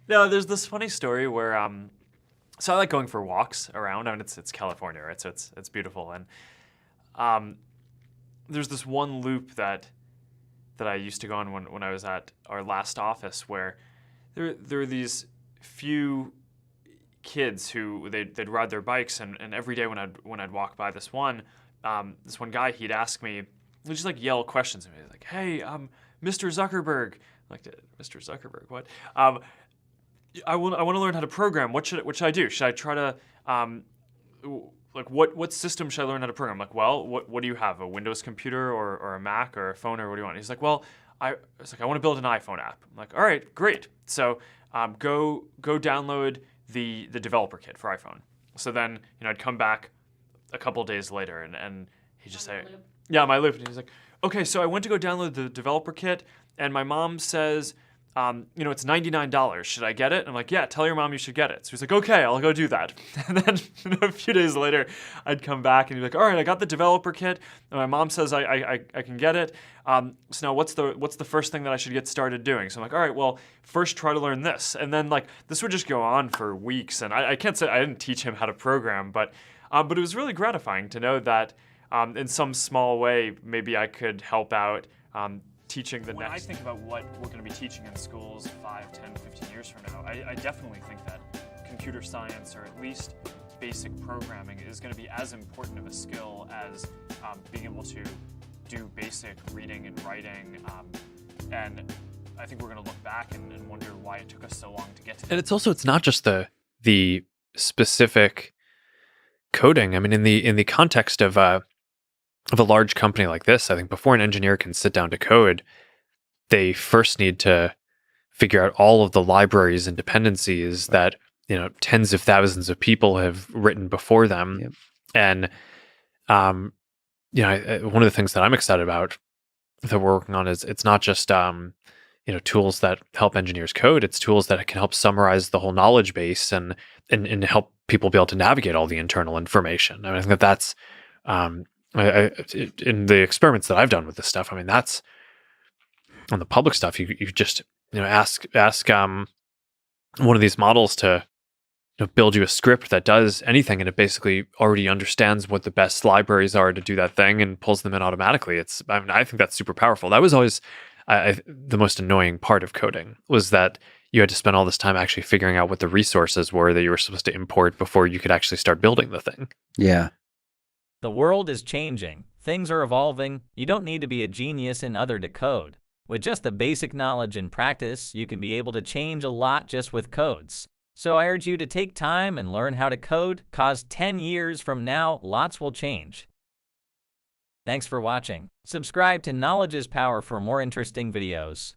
No, there's this funny story where so I like going for walks around. I mean, it's California, right? So it's beautiful, and um, there's this one loop that I used to go on when I was at our last office where there were these few kids who they'd ride their bikes, and every day when I'd walk by this one guy, he'd ask me, he'd just like yell questions at me like, "Hey, Mr. Zuckerberg." I'm like, Mr. Zuckerberg, what? I want to learn how to program. What should I do? Should I try to like what system should I learn how to program? Like, well, what do you have? A Windows computer or a Mac or a phone, or what do you want? He's like, well, I was like, I want to build an iPhone app. I'm like, all right, great. So go download the developer kit for iPhone. So then I'd come back a couple days later and he'd just say, yeah, my loop, and he's like, okay, so I went to go download the developer kit, and my mom says, it's $99. Should I get it? And I'm like, yeah, tell your mom you should get it. So he's like, okay, I'll go do that. And then a few days later, I'd come back and he'd be like, all right, I got the developer kit, and my mom says I can get it. So now what's the first thing that I should get started doing? So I'm like, all right, well, first try to learn this. And then like this would just go on for weeks. And I can't say I didn't teach him how to program, but it was really gratifying to know that in some small way, maybe I could help out teaching the next. When I think about what we're going to be teaching in schools 5, 10, 15 years from now, I definitely think that computer science, or at least basic programming, is going to be as important of a skill as being able to do basic reading and writing. And I think we're going to look back and wonder why it took us so long to get to that. And it's not just the specific coding. I mean, in the context of a large company like this, I think before an engineer can sit down to code, they first need to figure out all of the libraries and dependencies that tens of thousands of people have written before them. Yep. And one of the things that I'm excited about that we're working on is it's not just tools that help engineers code. It's tools that can help summarize the whole knowledge base and help people be able to navigate all the internal information. I mean, I think that's in the experiments that I've done with this stuff. I mean, that's on the public stuff. You just ask one of these models to build you a script that does anything, and it basically already understands what the best libraries are to do that thing and pulls them in automatically. I think that's super powerful. That was always the most annoying part of coding, was that you had to spend all this time actually figuring out what the resources were that you were supposed to import before you could actually start building the thing. Yeah. The world is changing. Things are evolving. You don't need to be a genius in order to code. With just the basic knowledge and practice, you can be able to change a lot just with codes. So I urge you to take time and learn how to code, cause 10 years from now, lots will change. Thanks for watching. Subscribe to Knowledge is Power for more interesting videos.